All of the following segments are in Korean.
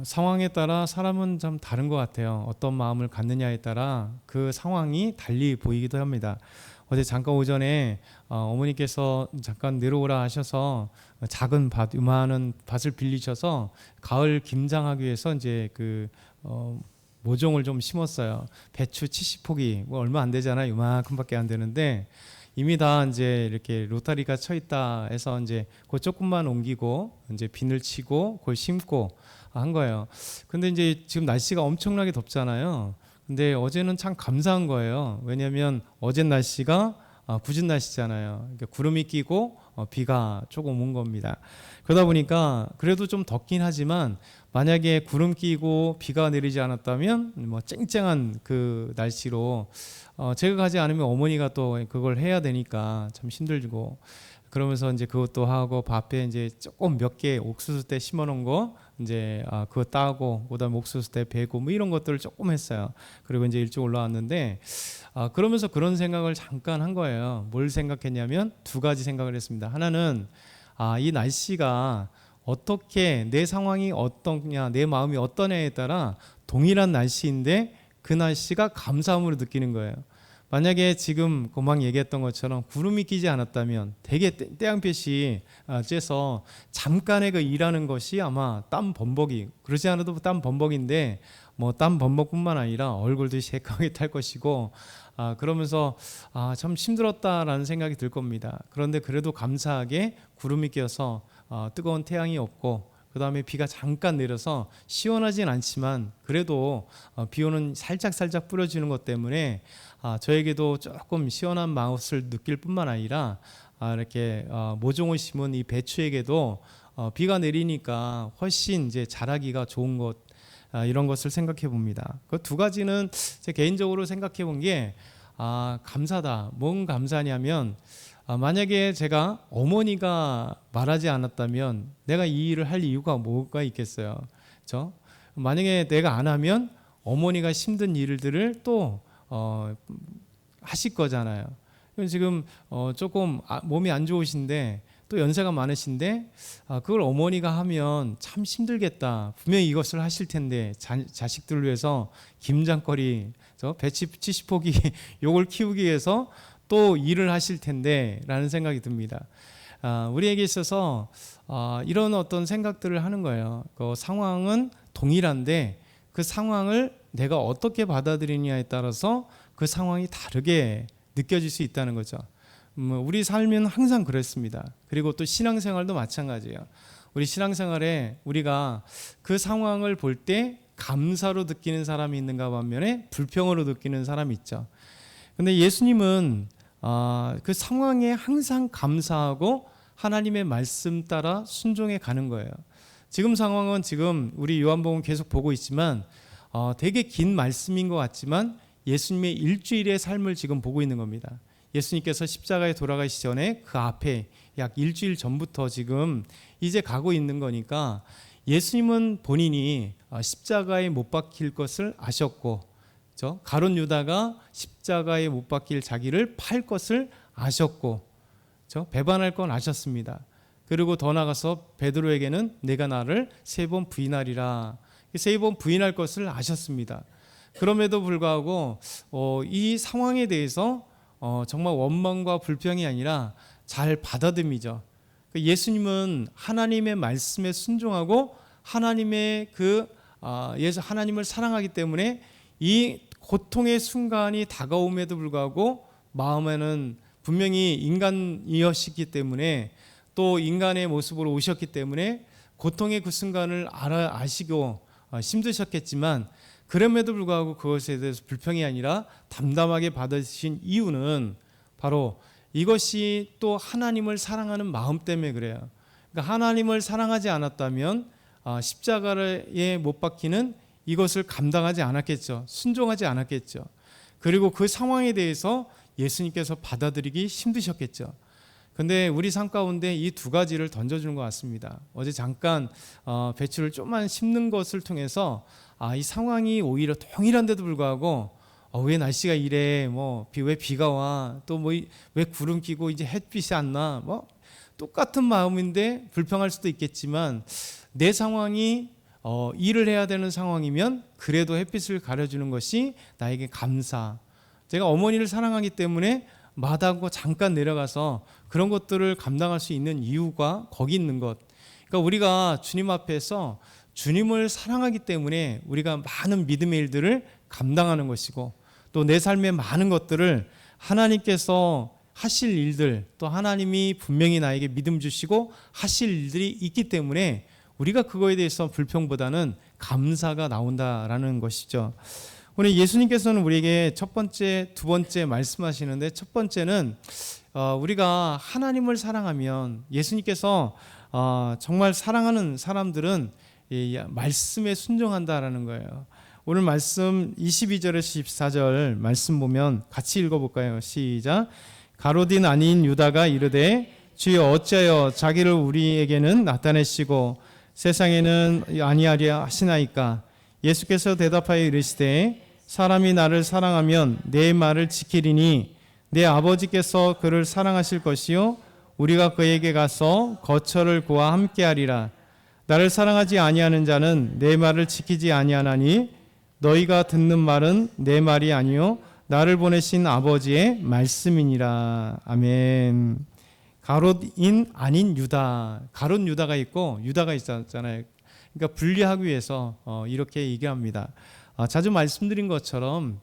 상황에 따라 사람은 좀 다른 것 같아요. 어떤 마음을 갖느냐에 따라 그 상황이 달리 보이기도 합니다. 어제 잠깐 오전에 어머니께서 잠깐 내려오라 하셔서 작은 밭, 요만한 밭을 빌리셔서 가을 김장하기 위해서 이제 모종을 좀 심었어요. 배추 70포기, 뭐 얼마 안 되잖아요. 요만큼밖에 안 되는데 이미 다 이제 이렇게 로타리가 쳐 있다 해서 이제 그 조금만 옮기고 이제 비늘 치고 그걸 심고 한 거예요. 근데 이제 지금 날씨가 엄청나게 덥잖아요. 근데 어제는 참 감사한 거예요. 왜냐하면 어제 날씨가 궂은 날씨잖아요. 그러니까 구름이 끼고 비가 조금 온 겁니다. 그러다 보니까 그래도 좀 덥긴 하지만 만약에 구름 끼고 비가 내리지 않았다면 뭐 쨍쨍한 그 날씨로 제가 가지 않으면 어머니가 또 그걸 해야 되니까 참 힘들고 그러면서 이제 그것도 하고 밭에 이제 조금 몇 개 옥수수 때 심어놓은 거 이제 그거 따고 그다음에 옥수수 때 베고 뭐 이런 것들을 조금 했어요. 그리고 이제 일찍 올라왔는데 그러면서 그런 생각을 잠깐 한 거예요. 뭘 생각했냐면 두 가지 생각을 했습니다. 하나는 이 날씨가 어떻게 내 상황이 어떠냐 내 마음이 어떠냐에 따라 동일한 날씨인데 그 날씨가 감사함으로 느끼는 거예요. 만약에 지금 금방 얘기했던 것처럼 구름이 끼지 않았다면 되게 태양빛이 쬐서 잠깐의 그 일하는 것이 아마 땀 범벅이 그러지 않아도 땀 범벅인데 뭐 땀 범벅뿐만 아니라 얼굴도 새까맣게 탈 것이고 그러면서 참 힘들었다라는 생각이 들 겁니다. 그런데 그래도 감사하게 구름이 껴서 뜨거운 태양이 없고 그 다음에 비가 잠깐 내려서 시원하진 않지만 그래도 비오는 살짝 뿌려지는 것 때문에 저에게도 조금 시원한 맛을 느낄 뿐만 아니라 이렇게 모종을 심은 이 배추에게도 비가 내리니까 훨씬 이제 자라기가 좋은 것 이런 것을 생각해 봅니다. 그 두 가지는 제 개인적으로 생각해 본 게 감사다. 뭔 감사냐면 만약에 제가 어머니가 말하지 않았다면 내가 이 일을 할 이유가 뭐가 있겠어요. 그렇죠? 만약에 내가 안 하면 어머니가 힘든 일들을 또 하실 거잖아요. 지금 조금 몸이 안 좋으신데 또 연세가 많으신데 그걸 어머니가 하면 참 힘들겠다. 분명히 이것을 하실 텐데 자식들을 위해서 김장거리 배치 70포기 요걸 키우기 위해서 또 일을 하실 텐데 라는 생각이 듭니다. 우리에게 있어서 이런 어떤 생각들을 하는 거예요. 그 상황은 동일한데 그 상황을 내가 어떻게 받아들이냐에 따라서 그 상황이 다르게 느껴질 수 있다는 거죠. 우리 삶은 항상 그랬습니다. 그리고 또 신앙생활도 마찬가지예요. 우리 신앙생활에 우리가 그 상황을 볼 때 감사로 느끼는 사람이 있는가 반면에 불평으로 느끼는 사람이 있죠. 근데 예수님은 그 상황에 항상 감사하고 하나님의 말씀 따라 순종해 가는 거예요. 지금 상황은 지금 우리 요한복음 계속 보고 있지만 되게 긴 말씀인 것 같지만 예수님의 일주일의 삶을 지금 보고 있는 겁니다. 예수님께서 십자가에 돌아가시기 전에 그 앞에 약 일주일 전부터 지금 이제 가고 있는 거니까 예수님은 본인이 십자가에 못 박힐 것을 아셨고 가룟 유다가 십자가에 못 박힐 자기를 팔 것을 아셨고 배반할 건 아셨습니다. 그리고 더 나가서 베드로에게는 내가 나를 3번 부인하리라 3번 부인할 것을 아셨습니다. 그럼에도 불구하고 이 상황에 대해서 정말 원망과 불평이 아니라 잘 받아들이죠. 예수님은 하나님의 말씀에 순종하고 하나님의 하나님을 사랑하기 때문에 이 고통의 순간이 다가옴에도 불구하고 마음에는 분명히 인간이었기 때문에 또 인간의 모습으로 오셨기 때문에 고통의 그 순간을 아시고 힘드셨겠지만 그럼에도 불구하고 그것에 대해서 불평이 아니라 담담하게 받으신 이유는 바로 이것이 또 하나님을 사랑하는 마음 때문에 그래요. 그러니까 하나님을 사랑하지 않았다면 십자가에 못 박히는 이것을 감당하지 않았겠죠. 순종하지 않았겠죠. 그리고 그 상황에 대해서 예수님께서 받아들이기 힘드셨겠죠. 근데 우리 삶 가운데 이 두 가지를 던져주는 것 같습니다. 어제 잠깐 배추를 좀만 심는 것을 통해서 이 상황이 오히려 동일한데도 불구하고 왜 날씨가 이래, 왜 비가 와, 또 왜 구름 끼고 이제 햇빛이 안 나, 똑같은 마음인데 불평할 수도 있겠지만 내 상황이 일을 해야 되는 상황이면 그래도 햇빛을 가려주는 것이 나에게 감사. 제가 어머니를 사랑하기 때문에 마다하고 잠깐 내려가서 그런 것들을 감당할 수 있는 이유가 거기 있는 것. 그러니까 우리가 주님 앞에서 주님을 사랑하기 때문에 우리가 많은 믿음의 일들을 감당하는 것이고, 또 내 삶의 많은 것들을 하나님께서 하실 일들, 또 하나님이 분명히 나에게 믿음 주시고 하실 일들이 있기 때문에 우리가 그거에 대해서 불평보다는 감사가 나온다라는 것이죠. 오늘 예수님께서는 우리에게 첫 번째, 두 번째 말씀하시는데, 첫 번째는 우리가 하나님을 사랑하면, 예수님께서 정말 사랑하는 사람들은 이 말씀에 순종한다라는 거예요. 오늘 말씀 22절에서 14절 말씀 보면 같이 읽어볼까요? 시작. 가롯인 아닌 유다가 이르되 주여 어찌하여 자기를 우리에게는 나타내시고 세상에는 아니하리라 하시나이까. 예수께서 대답하여 이르시되 사람이 나를 사랑하면 내 말을 지키리니 내 아버지께서 그를 사랑하실 것이요 우리가 그에게 가서 거처를 구하 함께하리라. 나를 사랑하지 아니하는 자는 내 말을 지키지 아니하나니 너희가 듣는 말은 내 말이 아니요 나를 보내신 아버지의 말씀이니라. 아멘. 가롯인 아닌 유다, 가롯 유다가 있고 유다가 있었잖아요. 그러니까 분리하기 위해서 이렇게 얘기합니다. 자주 말씀드린 것처럼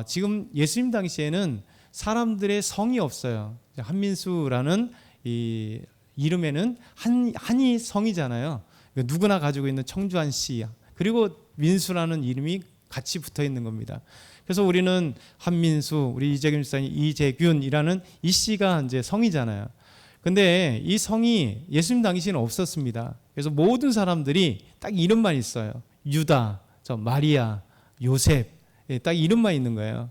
지금 예수님 당시에는 사람들의 성이 없어요. 한민수라는 이 이름에는 한이 성이잖아요. 누구나 가지고 있는 청주한 씨, 그리고 민수라는 이름이 같이 붙어 있는 겁니다. 그래서 우리는 한민수, 우리 이재균 집사님 이재균이라는 이 씨가 이제 성이잖아요. 근데 이 성이 예수님 당시에는 없었습니다. 그래서 모든 사람들이 딱 이름만 있어요. 유다, 마리아, 요셉, 딱 이름만 있는 거예요.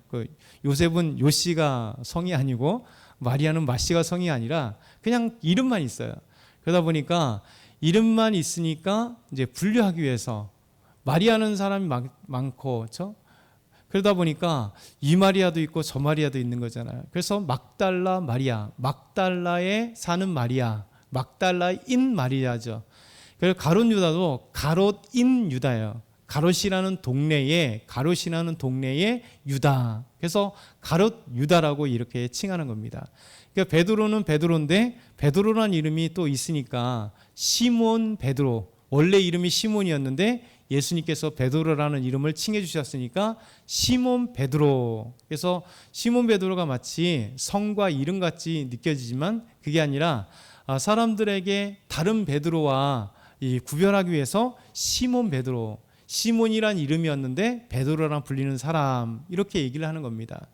요셉은 요 씨가 성이 아니고 마리아는 마 씨가 성이 아니라 그냥 이름만 있어요. 그러다 보니까 이름만 있으니까 이제 분류하기 위해서 마리아는 사람이 많고, 그렇죠? 그러다 보니까 이 마리아도 있고 저 마리아도 있는 거잖아요. 그래서 막달라 마리아, 막달라에 사는 마리아, 막달라인 마리아죠. 그래서 가롯 유다도 가롯인 유다예요. 가롯이라는 동네에 유다. 그래서 가롯 유다라고 이렇게 칭하는 겁니다. 그러니까 베드로는 베드로인데 베드로라는 이름이 또 있으니까 시몬 베드로, 원래 이름이 시몬이었는데 예수님께서 베드로라는 이름을 칭해 주셨으니까 시몬 베드로. 그래서 시몬 베드로가 마치 성과 이름같이 느껴지지만 그게 아니라 사람들에게 다른 베드로와 구별하기 위해서 시몬 베드로, 시몬이란 이름이었는데 베드로랑 불리는 사람, 이렇게 얘기를 하는 겁니다.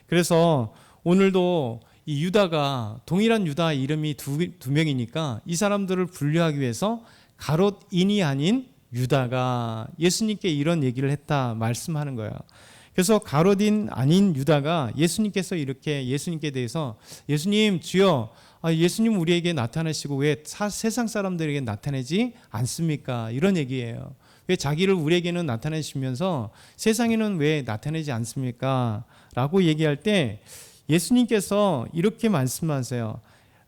그래서 오늘도 이 유다가 동일한 유다 이름이 두 명이니까 이 사람들을 분류하기 위해서 가롯인이 아닌 유다가 예수님께 이런 얘기를 했다 말씀하는 거예요. 그래서 가롯인 아닌 유다가 예수님께서 이렇게 예수님께 대해서 예수님 주여, 예수님 우리에게 나타나시고 왜 세상 사람들에게 나타내지 않습니까? 이런 얘기예요. 왜 자기를 우리에게는 나타내시면서 세상에는 왜 나타내지 않습니까? 라고 얘기할 때 예수님께서 이렇게 말씀하세요.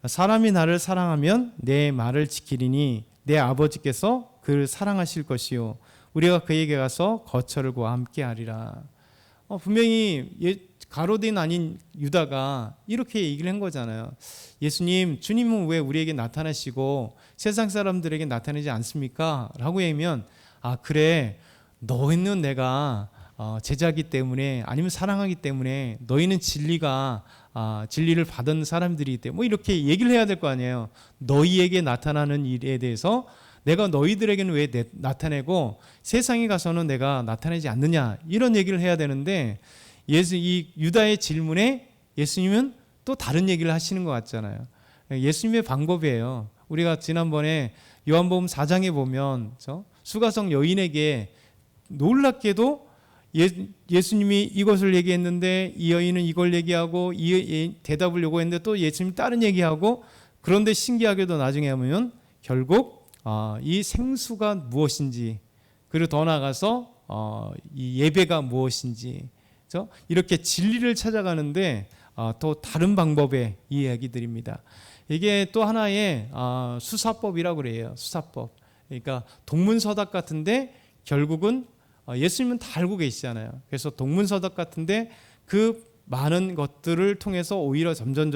사람이 나를 사랑하면 내 말을 지키리니 내 아버지께서 그를 사랑하실 것이요 우리가 그에게 가서 거처를 구하 함께하리라. 분명히 가롯인 아닌 유다가 이렇게 얘기를 한 거잖아요. 예수님, 주님은 왜 우리에게 나타나시고 세상 사람들에게 나타내지 않습니까? 라고 하면 그래, 너희는 내가 제자기 때문에 아니면 사랑하기 때문에 너희는 진리를 받은 사람들이기 때문에 이렇게 얘기를 해야 될 거 아니에요. 너희에게 나타나는 일에 대해서 내가 너희들에게는 왜 나타내고 세상에 가서는 내가 나타내지 않느냐, 이런 얘기를 해야 되는데 이 유다의 질문에 예수님은 또 다른 얘기를 하시는 것 같잖아요. 예수님의 방법이에요. 우리가 지난번에 요한복음 4장에 보면 수가성 여인에게 놀랍게도 예수님이 이것을 얘기했는데 이 여인은 이걸 얘기하고 이 대답을 요구했는데 또 예수님이 다른 얘기하고, 그런데 신기하게도 나중에 하면 결국 이 생수가 무엇인지, 그리고 더 나아가서 이 예배가 무엇인지, 그렇죠? 이렇게 진리를 찾아가는데 또 다른 방법의 이야기들입니다. 이게 또 하나의 수사법이라고 그래요. 수사법. 그러니까 동문서답 같은데 결국은 예수님은 다 알고 계시잖아요. 그래서 동문서답 같은데 그 많은 것들을 통해서 오히려 점점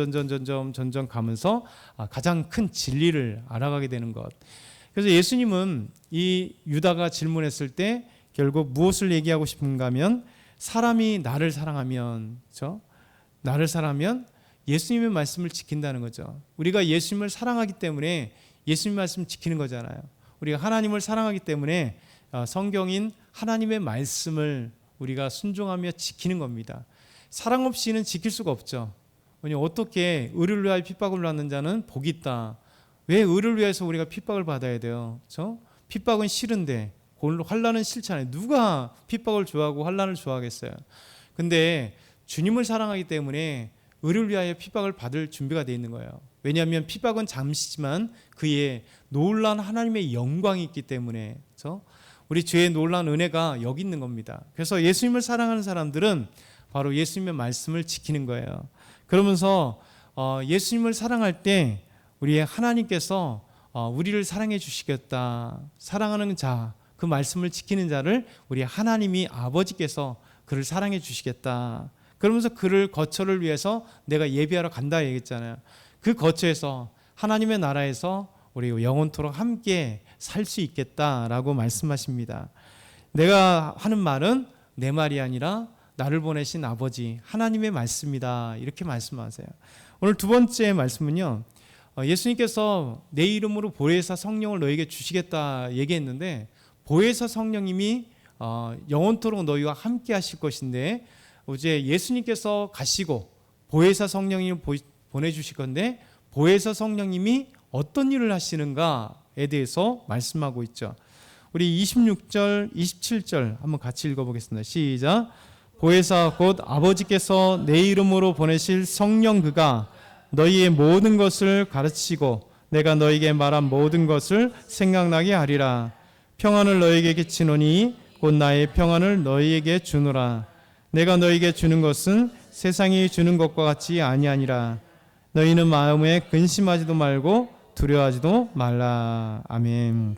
가면서 가장 큰 진리를 알아가게 되는 것. 그래서 예수님은 이 유다가 질문했을 때 결국 무엇을 얘기하고 싶은가 하면 사람이 나를 사랑하면, 그렇죠? 나를 사랑하면 예수님의 말씀을 지킨다는 거죠. 우리가 예수님을 사랑하기 때문에 예수님 말씀 지키는 거잖아요. 우리가 하나님을 사랑하기 때문에 성경인 하나님의 말씀을 우리가 순종하며 지키는 겁니다. 사랑 없이는 지킬 수가 없죠. 어떻게 의를 위하여 핍박을 받는 자는 복이 있다. 왜 의를 위해서 우리가 핍박을 받아야 돼요? 그렇죠? 핍박은 싫은데 환난은 싫잖아요. 누가 핍박을 좋아하고 환난을 좋아하겠어요? 근데 주님을 사랑하기 때문에 의를 위하여 핍박을 받을 준비가 되어 있는 거예요. 왜냐하면 핍박은 잠시지만 그의 놀라운 하나님의 영광이 있기 때문에, 그렇죠? 우리 죄의 놀라운 은혜가 여기 있는 겁니다. 그래서 예수님을 사랑하는 사람들은 바로 예수님의 말씀을 지키는 거예요. 그러면서 예수님을 사랑할 때 우리의 하나님께서 우리를 사랑해 주시겠다. 사랑하는 자, 그 말씀을 지키는 자를 우리 하나님이 아버지께서 그를 사랑해 주시겠다. 그러면서 그를 거처를 위해서 내가 예비하러 간다 얘기했잖아요. 그 거처에서 하나님의 나라에서 우리 영원토록 함께 살 수 있겠다라고 말씀하십니다. 내가 하는 말은 내 말이 아니라 나를 보내신 아버지 하나님의 말씀이다, 이렇게 말씀하세요. 오늘 두 번째 말씀은요, 예수님께서 내 이름으로 보혜사 성령을 너에게 주시겠다 얘기했는데, 보혜사 성령님이 영원토록 너희와 함께 하실 것인데, 이제 예수님께서 가시고 보혜사 성령님을 보내주실 건데, 보혜사 성령님이 어떤 일을 하시는가에 대해서 말씀하고 있죠. 우리 26절, 27절 한번 같이 읽어보겠습니다. 시작. 보혜사 곧 아버지께서 내 이름으로 보내실 성령 그가 너희의 모든 것을 가르치고 내가 너희에게 말한 모든 것을 생각나게 하리라. 평안을 너희에게 끼치노니 곧 나의 평안을 너희에게 주노라. 내가 너희에게 주는 것은 세상이 주는 것과 같이 아니하니라. 너희는 마음에 근심하지도 말고 두려워하지도 말라. 아멘.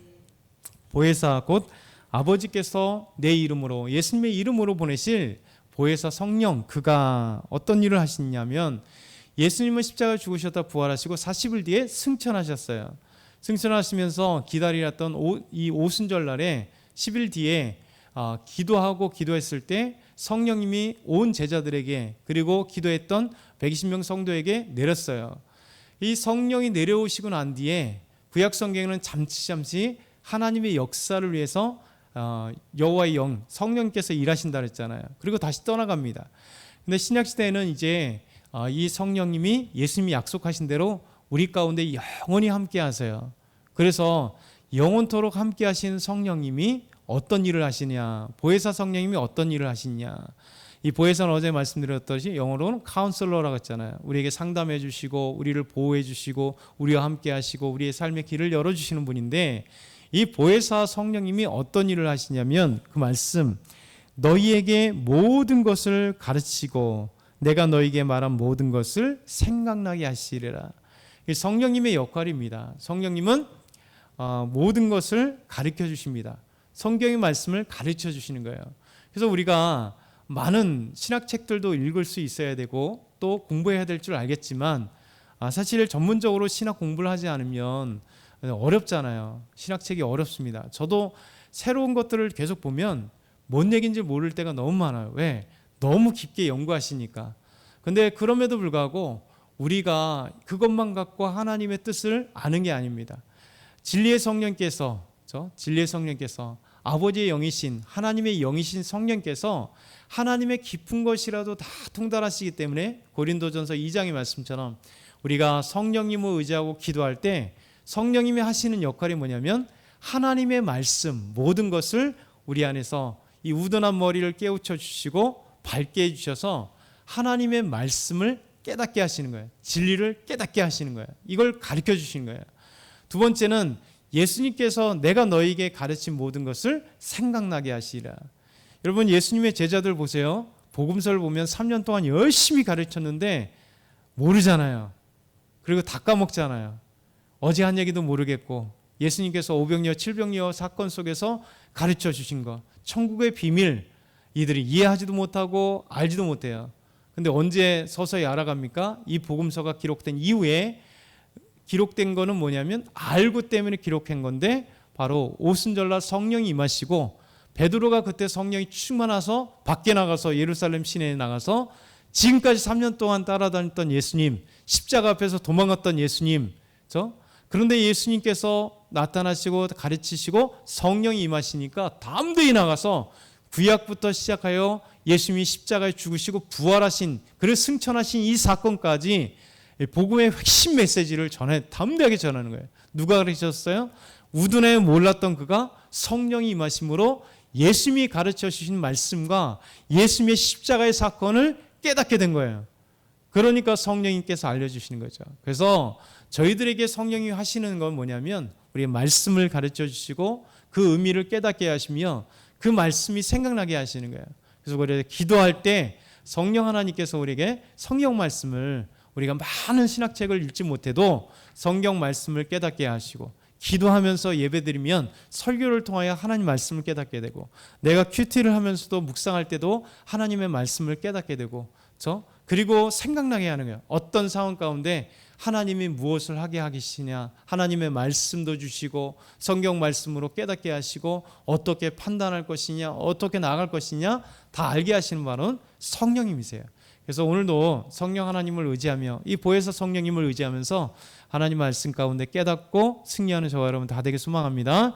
보혜사 곧 아버지께서 내 이름으로, 예수님의 이름으로 보내실 보혜사 성령 그가 어떤 일을 하시냐면, 예수님은 십자가에 죽으셨다 부활하시고 40일 뒤에 승천하셨어요. 승천하시면서 기다리았던 이 오순절날에 10일 뒤에 기도하고 기도했을 때 성령님이 온 제자들에게 그리고 기도했던 120명 성도에게 내렸어요. 이 성령이 내려오시고 난 뒤에 구약 성경에는 잠시 하나님의 역사를 위해서 여호와의 영 성령께서 일하신다 그랬잖아요. 그리고 다시 떠나갑니다. 근데 신약 시대에는 이제 이 성령님이 예수님이 약속하신 대로 우리 가운데 영원히 함께 하세요. 그래서 영원토록 함께 하신 성령님이 어떤 일을 하시냐, 보혜사 성령님이 어떤 일을 하시냐. 이 보혜사는 어제 말씀드렸듯이 영어로는 카운슬러라고 했잖아요. 우리에게 상담해 주시고 우리를 보호해 주시고 우리와 함께 하시고 우리의 삶의 길을 열어주시는 분인데, 이 보혜사 성령님이 어떤 일을 하시냐면 그 말씀, 너희에게 모든 것을 가르치고 내가 너희에게 말한 모든 것을 생각나게 하시리라. 이 성령님의 역할입니다. 성령님은 모든 것을 가르쳐 주십니다. 성경의 말씀을 가르쳐 주시는 거예요. 그래서 우리가 많은 신학책들도 읽을 수 있어야 되고 또 공부해야 될 줄 알겠지만, 사실 전문적으로 신학 공부를 하지 않으면 어렵잖아요. 신학책이 어렵습니다. 저도 새로운 것들을 계속 보면 뭔 얘기인지 모를 때가 너무 많아요. 왜? 너무 깊게 연구하시니까. 근데 그럼에도 불구하고 우리가 그것만 갖고 하나님의 뜻을 아는 게 아닙니다. 진리의 성령께서 아버지의 영이신 하나님의 영이신 성령께서 하나님의 깊은 것이라도 다 통달하시기 때문에 고린도전서 2장의 말씀처럼 우리가 성령님을 의지하고 기도할 때 성령님이 하시는 역할이 뭐냐면 하나님의 말씀 모든 것을 우리 안에서 이 우둔한 머리를 깨우쳐 주시고 밝게 해주셔서 하나님의 말씀을 깨닫게 하시는 거예요. 진리를 깨닫게 하시는 거예요. 이걸 가르쳐 주시는 거예요. 두 번째는 예수님께서 내가 너희에게 가르친 모든 것을 생각나게 하시리라. 여러분, 예수님의 제자들 보세요. 복음서를 보면 3년 동안 열심히 가르쳤는데 모르잖아요. 그리고 다 까먹잖아요. 어제 한 얘기도 모르겠고 예수님께서 오병이어 7병이어 사건 속에서 가르쳐 주신 것, 천국의 비밀, 이들이 이해하지도 못하고 알지도 못해요. 근데 언제 서서히 알아갑니까? 이 복음서가 기록된 이후에 기록된 거는 뭐냐면 알고 때문에 기록한 건데, 바로 오순절날 성령이 임하시고 베드로가 그때 성령이 충만해서 밖에 나가서 예루살렘 시내에 나가서 지금까지 3년 동안 따라다녔던 예수님, 십자가 앞에서 도망갔던 예수님, 그런데 예수님께서 나타나시고 가르치시고 성령이 임하시니까 담대히 나가서 구약부터 시작하여 예수님이 십자가에 죽으시고 부활하신, 그리고 승천하신 이 사건까지 복음의 핵심 메시지를 담대하게 전하는 거예요. 누가 가르치셨어요? 우둔에 몰랐던 그가 성령이 임하심으로 예수님이 가르쳐 주신 말씀과 예수님의 십자가의 사건을 깨닫게 된 거예요. 그러니까 성령님께서 알려주시는 거죠. 그래서 저희들에게 성령이 하시는 건 뭐냐면 우리의 말씀을 가르쳐 주시고 그 의미를 깨닫게 하시며 그 말씀이 생각나게 하시는 거예요. 그래서 우리가 기도할 때 성령 하나님께서 우리에게 성경 말씀을, 우리가 많은 신학책을 읽지 못해도 성경 말씀을 깨닫게 하시고, 기도하면서 예배드리면 설교를 통하여 하나님 말씀을 깨닫게 되고, 내가 큐티를 하면서도 묵상할 때도 하나님의 말씀을 깨닫게 되고, 그리고 생각나게 하는 거예요. 어떤 상황 가운데 하나님이 무엇을 하게 하시냐, 하나님의 말씀도 주시고 성경 말씀으로 깨닫게 하시고 어떻게 판단할 것이냐, 어떻게 나아갈 것이냐 다 알게 하시는 바는 성령님이세요. 그래서 오늘도 성령 하나님을 의지하며 이 보혜사 성령님을 의지하면서 하나님 말씀 가운데 깨닫고 승리하는 저와 여러분 다 되길 소망합니다.